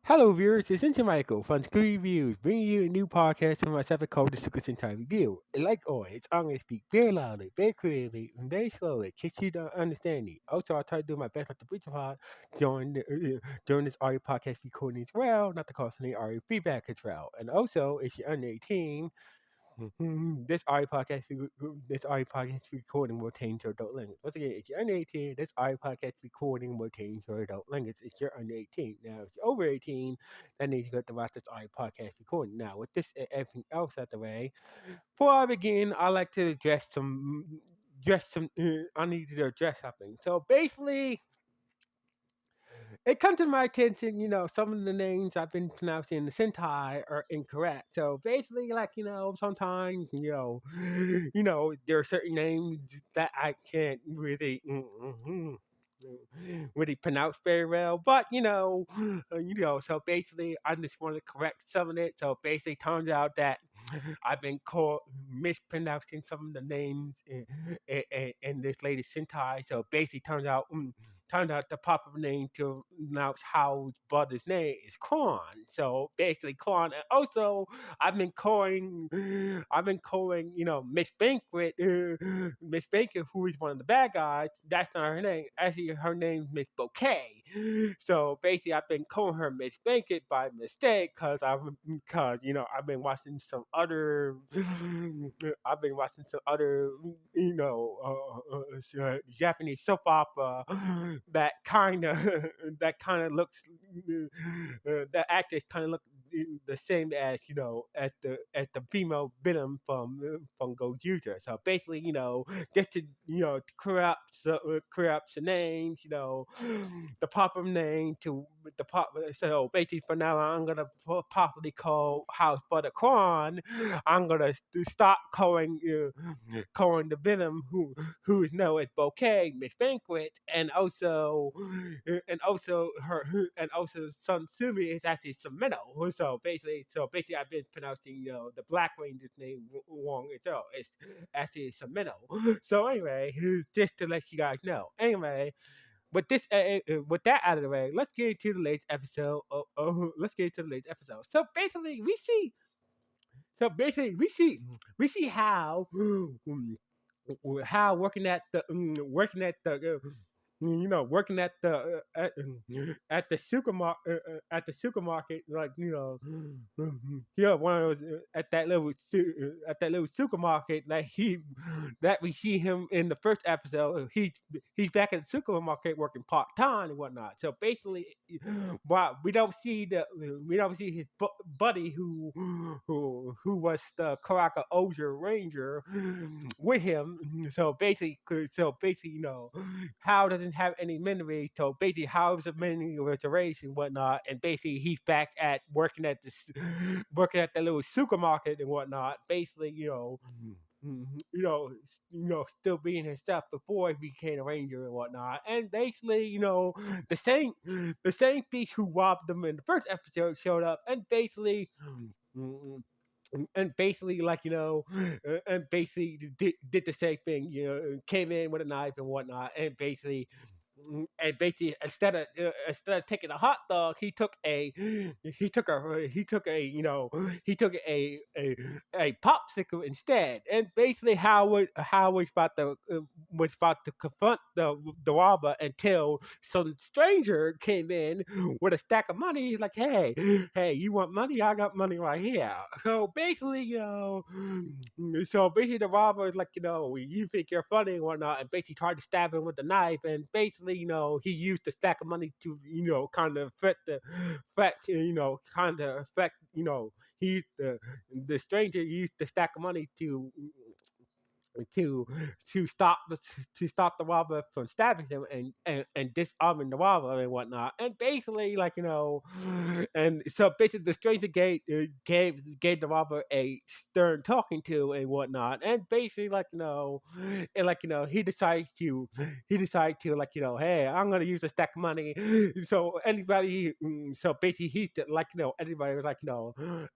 Hello, viewers. It's Into Michael from Screw Reviews, bringing you a new podcast from myself called the Super Sentai Review. And like always, I'm going to speak very loudly, very clearly, and very slowly, in case you don't understand me. Also, I'll try to do my best not to breach upon during this audio podcast recording as well, not to cause any audio feedback as well. And also, if you're under 18, this audio podcast recording will change your adult language. Once again, if you're under 18, this audio podcast recording will change your adult language if you're under 18. Now, if you're over 18, that means you got to watch this audio podcast recording. Now, with this and everything else out the way, before I begin, I like to I need to address something. So basically, it comes to my attention, some of the names I've been pronouncing in the Sentai are incorrect. So basically, sometimes, there are certain names that I can't really pronounce very well. But so basically, I just want to correct some of it. So basically, turns out that I've been caught mispronouncing some of the names in this latest Sentai. So basically, turns out the proper name to announce How's brother's name is Korn. So basically, Korn. And also, I've been calling, Miss Banquet, Miss Banquet, who is one of the bad guys. That's not her name. Actually, her name's Miss Bouquet. So basically, I've been calling her Miss Banquet by mistake because I've been watching some other, Japanese soap opera that kind of looks the actors kind of look the same as the female villain from Gozyuger. So basically, just to clear up the names, the proper name to the pop. So basically, for now, I'm gonna properly call House Butter Corn. I'm gonna stop calling the villain who is known as Bouquet, Miss Banquet, and also Sun Sumi is actually Samino. So basically, I've been pronouncing the Black Ranger's name wrong as well. It's actually Samino. So anyway, just to let you guys know. Anyway, with that out of the way, let's get into the latest episode. Let's get into the latest episode. So basically, we see how how working at the supermarket, like one of those at that little supermarket, like he that we see him in the first episode. He's back at the supermarket working part time and whatnot. So basically, but we don't see his buddy who was the Karaka Ozier Ranger with him. So basically, Hal doesn't have any memory. So basically, Hal's a memory restoration and whatnot, and basically he's back at working at the little supermarket and whatnot. Basically, mm, you know, still being himself before he became a ranger and whatnot. And basically, the same thief who robbed them in the first episode showed up, mm, and basically and basically did the same thing, came in with a knife and whatnot, and basically instead of taking a hot dog, he took a popsicle instead. And basically how was about to confront the robber until some stranger came in with a stack of money. He's like, hey, you want money? I got money right here. So basically the robber is like, you think you're funny and whatnot, and basically tried to stab him with the knife. And basically, he used the stack of money to, kind of affect, he the stranger used the stack of money to to stop the robber from stabbing him and disarming the robber and whatnot. And basically, and so basically the stranger gave the robber a stern talking to and whatnot. And basically, he decided to hey, I'm gonna use a stack of money. So basically anybody was like,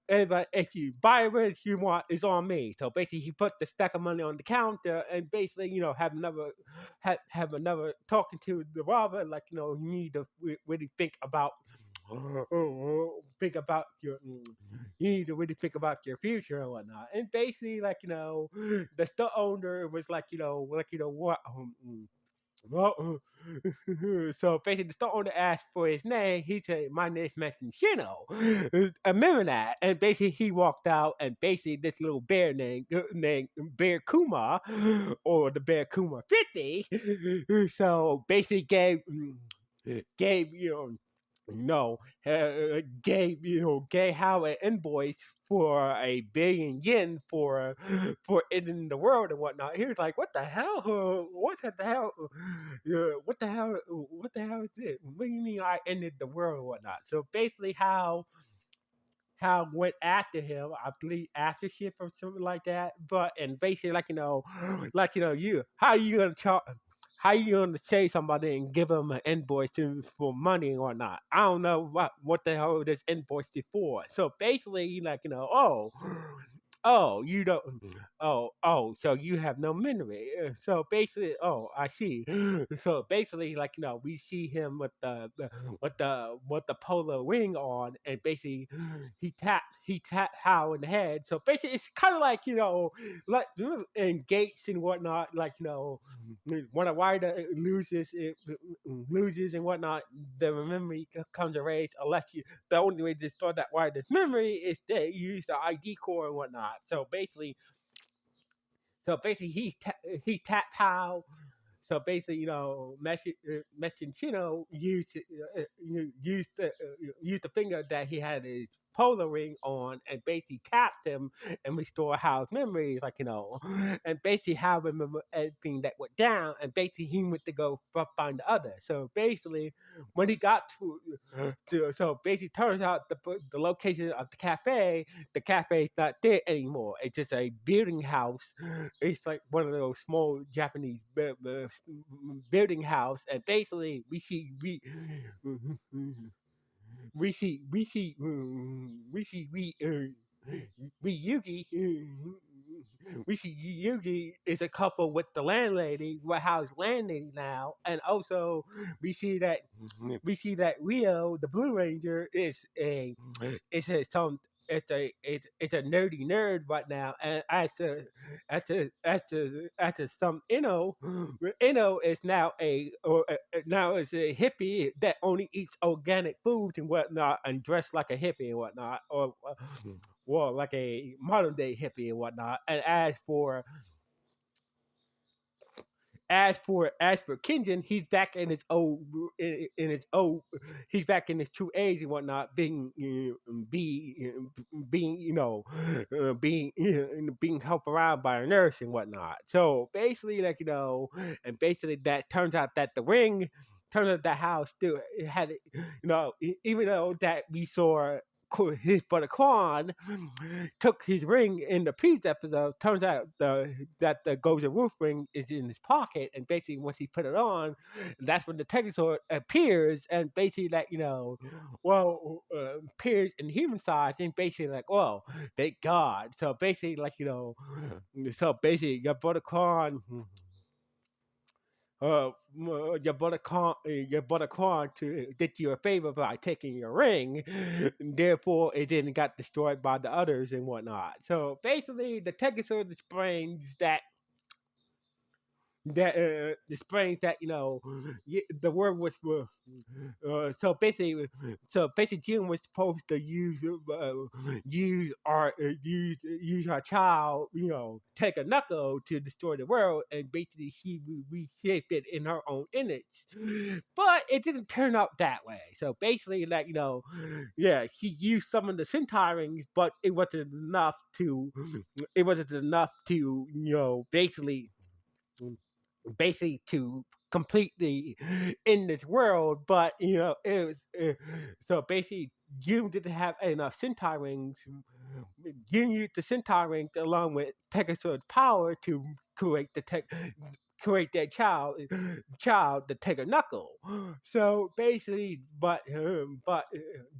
anybody, if you buy what you want, it's on me. So basically, he put the stack of money on the counter, and basically, have another talking to the robber, you need to really think about think about you need to really think about your future and whatnot. And basically, like the store owner was like what. Well, so basically, the store owner asked for his name. He said, "My name's Shino." Remember that? And basically, he walked out, and basically, this little bear named Bear Kuma, or the Bear Kuma 50. So basically, gave no, gave Hao an invoice for 1 billion yen for ending the world and whatnot. He was like, "What the hell? What the hell? What the hell? What the hell is it? What do you mean I ended the world and whatnot?" So basically, how went after him, I believe after shift or something like that. But and basically you how you gonna how you gonna say somebody and give them an invoice for money and whatnot? I don't know what the hell this invoice is for. So basically you don't so you have no memory. So basically, I see. So basically, we see him with the polo ring on, and basically he tapped Hal in the head. So basically, it's kind of like like in Gates and whatnot, when a rider loses and whatnot, the memory comes erased unless you the only way to store that rider's memory is that you use the ID core and whatnot. So basically, he tapped Hal. So basically, Messicino used the finger that he had his polar ring on, and basically tapped him and restored Hal's memories, and basically Hal remember everything that went down, and basically he went to go find the other. So basically, when he got so basically turns out the location of the cafe is not there anymore. It's just a building house. It's like one of those small Japanese building house, and basically we see Yugi is a couple with the landlady, house landlady now, and also we see that Rio, the Blue Ranger, is a some it's a nerdy nerd right now, and as a some Ino is now now is a hippie that only eats organic foods and whatnot, and dressed like a hippie and whatnot, or well, like a modern day hippie and whatnot. And as for Kenjin, he's back in his old in his old he's back in his true age and whatnot, being helped around by a nurse and whatnot. So basically, and basically that turns out that the ring turns out that house still had it, even though that we saw his brother Quan took his ring in the previous episode. Turns out that the Gozer Wolf ring is in his pocket, and basically once he put it on, that's when the Tega sword appears, and basically appears in human size, and basically well, thank God. So basically your brother Quan your brother Kwan did you a favor by taking your ring, and therefore it didn't got destroyed by the others and whatnot. So basically, the Tegasol explains that explains that the word was so basically Jim was supposed to use our child, take a knuckle to destroy the world, and basically she reshaped it in her own image, but it didn't turn out that way. So basically, yeah, she used some of the Sentai rings, but it wasn't enough to basically to completely in this world, but it was so basically June didn't have enough Sentai rings. June used the Sentai rings along with Tegasord's power to create create that child to take a knuckle. So basically,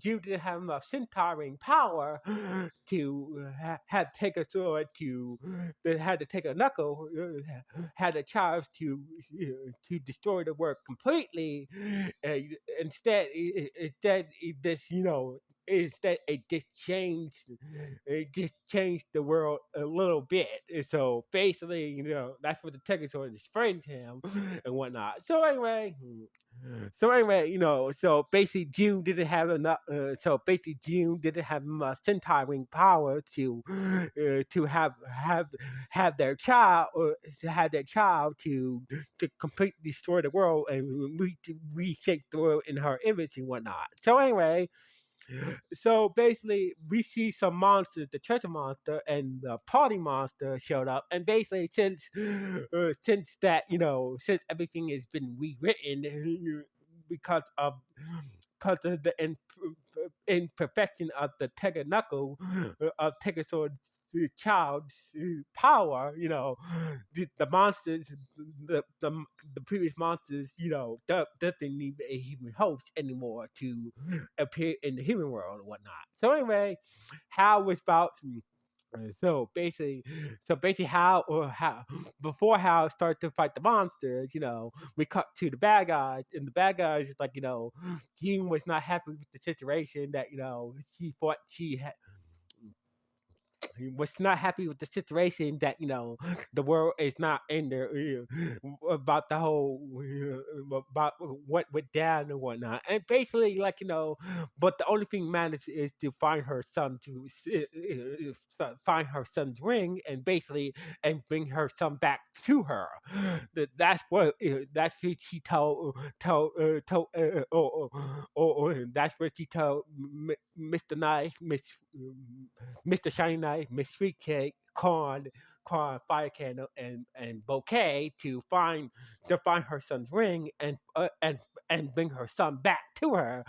June didn't have enough Sentai ring power to had to take a sword that had to take a knuckle, had a child to destroy the work completely. Instead, this is that it just changed the world a little bit. And so basically, that's what the Tegasort is explaining to him and whatnot. So anyway, so basically June didn't have enough. So basically June didn't have enough Sentai wing power to have their child, or to have their child to completely destroy the world and reshape the world in her image and whatnot. So basically, we see some monsters, the treasure monster and the party monster showed up, and basically, since everything has been rewritten because of the imperfection of the Tega Knuckle, of Tega Sword's child's power, the monsters, the previous monsters, doesn't need a human host anymore to appear in the human world and whatnot. So anyway, Hal was about so basically, how before Hal started to fight the monsters, we cut to the bad guys, and the bad guys is like, Jean was not happy with the situation that she thought was not happy with the situation that the world is not in there, about the whole about what went down and whatnot, and basically but the only thing managed is to find her son find her son's ring, and basically and bring her son back to her. That's what she that's what she told Mr. Nice, Mr. Shiny Knife, Miss Sweet Cake, Corn, Fire Candle, and Bouquet to find her son's ring and bring her son back to her.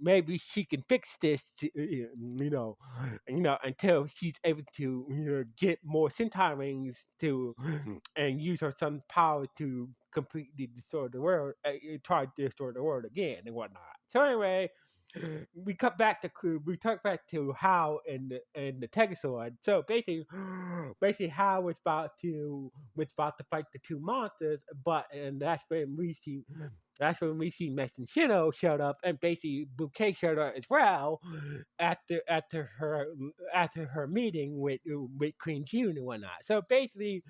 Maybe she can fix this, until she's able to get more Sentai rings to and use her son's power to completely destroy the world, try to destroy the world again and whatnot. So anyway, we talk back to Hal and the Tegasord. So basically Hal was about to fight the two monsters, but and that's when we see Mesh and Shino showed up, and basically Bouquet showed up as well after her meeting with Queen June and whatnot. So basically,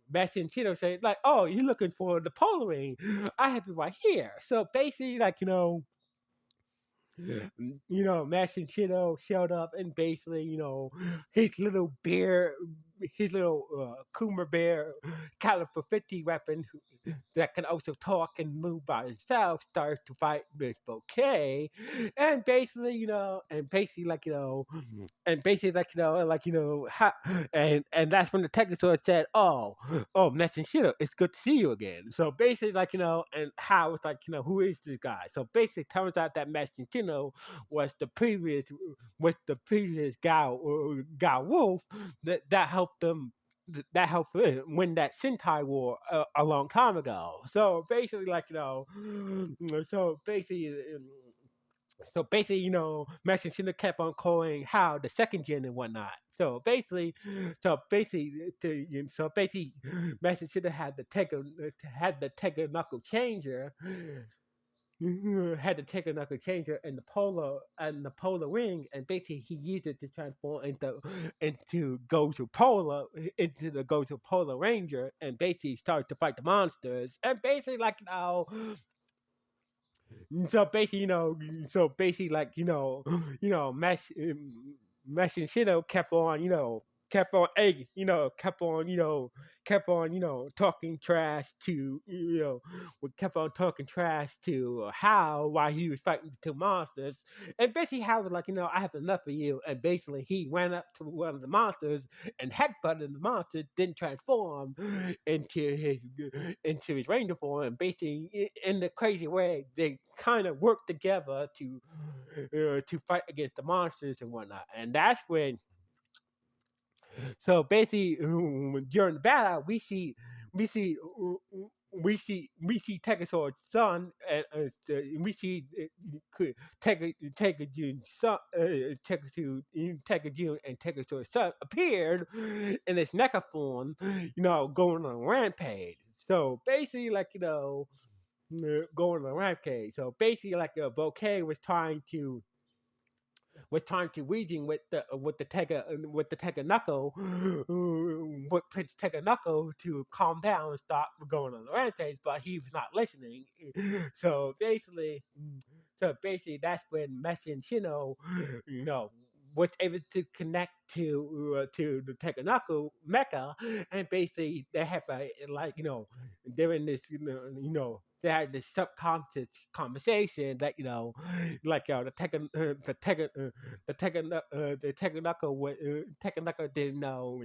Mesh and Shino said like, "Oh, you're looking for the polar ring? I have it right here." So basically, Mash and Shido showed up, and basically, his little bear, his little Kuma bear caliber 50 weapon that can also talk and move by itself started to fight with Bouquet, and basically, and that's when the Tegasord said, "Oh, Mesh and Shido, it's good to see you again." So basically, and how it's like, who is this guy? So basically, it turns out that Mesh and Shido was the previous guy Wolf that helped them. That helped win that Sentai war a long time ago. So basically, so basically, Max and Cinder kept on calling How the second gen and whatnot. So basically, Max and Cinder had the knuckle changer, had to take a knuckle changer and the polar ring, and basically he used it to transform into into the Gozu Polar Ranger, and basically started to fight the monsters, and basically so basically, Mesh and Shido kept on talking trash to, kept on talking trash to Hal while he was fighting the two monsters, and basically Hal was like, I have enough of you, and basically he ran up to one of the monsters and headbutted the monster, then transformed into his ranger form, and basically in the crazy way they kind of work together to fight against the monsters and whatnot, and that's when. So basically, during the battle, we see Tegasord's son, and we see Tegajune's son, Tegajune and Tegasord's son appeared in his mecha form, going on a rampage. So basically, going on a rampage. So basically, like Bouquet was trying to reason with the Tega Knuckle, with Prince Tega Knuckle to calm down and stop going on the rampage, but he was not listening. So basically, that's when Messi and Shino, you know, was able to connect to the Tega Knuckle Mecha, and basically they have a like they're in this they had this subconscious conversation that like the Tekken didn't know,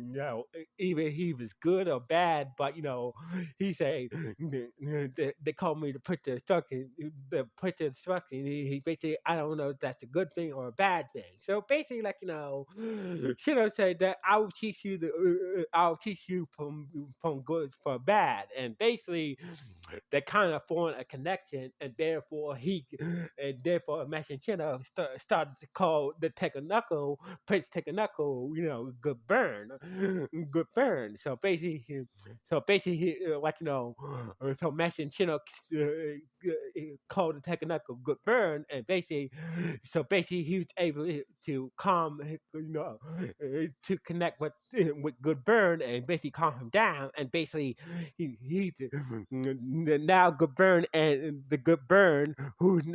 either he was good or bad, but he say they called me to put the instruction. He basically I don't know if that's a good thing or a bad thing. So basically, like Shino said that I'll teach you from good for bad, and basically they kind of formed a connection, and therefore Mashiro started to call the Tekanako Prince Tekanako, good burn, good burn. So basically, so Mashiro called the Tekanako good burn, and basically he was able to calm, to connect with good burn, and basically calm him down, and basically he now good burn and the good burn who's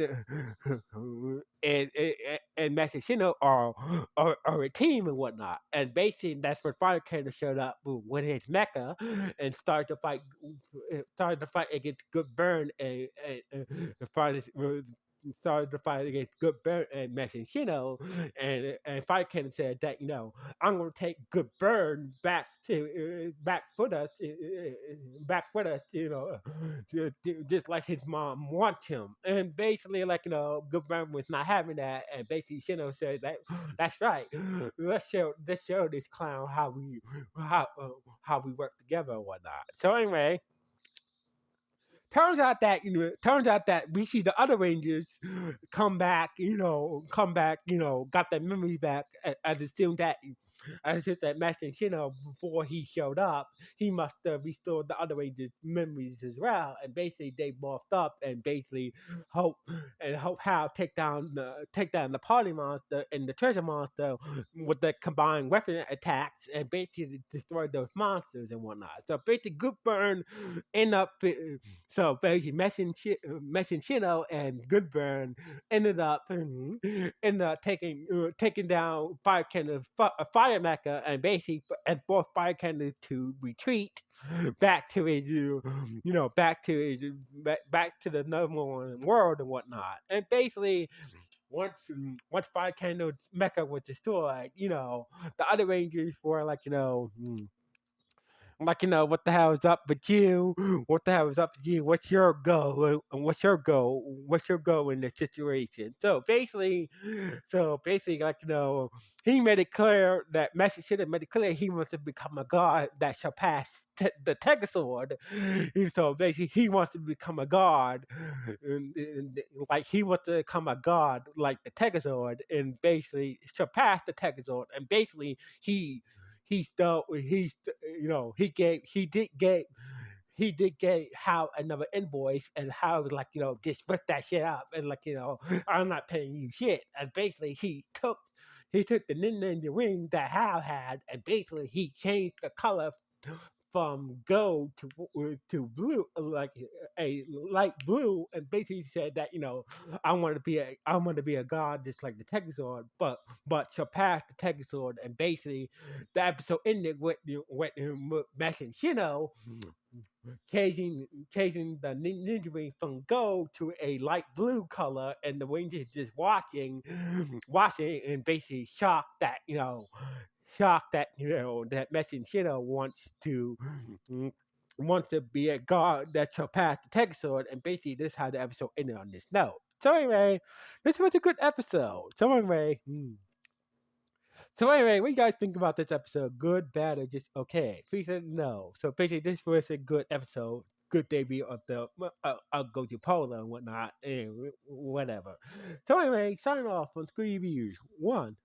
and Masashino are a team and whatnot, and basically that's when Fire Killer showed up with his mecha and started to fight against good burn and started to fight against good burn and Masashino, and Fire Killer said that I'm gonna take good burn back with us, back with us, just like his mom wants him. And basically, like good burn was not having that, and basically Shino said that that's right. Let's show this clown how we work together and whatnot. So anyway, turns out that we see the other Rangers come back, got their memory back. I assume that Master Shino, before he showed up, he must have restored the other Rangers' memories as well. And basically they morphed up and basically hope how take down the party monster and the treasure monster with the combined weapon attacks, and basically destroy those monsters and whatnot. So basically Good Burn end up so basically, Meshishino and Goodburn ended up taking down Fire Cannon, Fire Mecha, and basically and forced Fire Cannon to retreat back to his back to the #1 world and whatnot. And basically, once Fire Cannon Mecha was destroyed, the other Rangers were like, what the hell is up with you? What the hell is up with you? What's your goal? And what's your goal? What's your goal in this situation? So basically, like, he made it clear that Master should have made it clear he wants to become a god that shall pass the Tegasword. So basically, he wants to become a god, like he wants to become a god like the Tegasword, and basically surpass the Tegasword, and basically he still he did get how another invoice, and how was like just rip that shit up, and like I'm not paying you shit, and basically he took the ninja ring that Hal had, and basically he changed the color from gold to blue, like a light blue, and basically said that I want to be a god just like the Tegazord, but surpass the Tegazord, and basically the episode ended with Master Shino changing the ninja ring from gold to a light blue color, and the Rangers just watching, and basically shocked that that Messingino wants to be a god that surpassed the Tech Sword, and basically this is how the episode ended on this note. So anyway, this was a good episode. So anyway, what do you guys think about this episode? Good, bad, or just okay? Please let me know. So basically, this was a good episode, good debut of the Gozyu Polar and whatnot, and whatever. So anyway, signing off on Screen Reviews 1.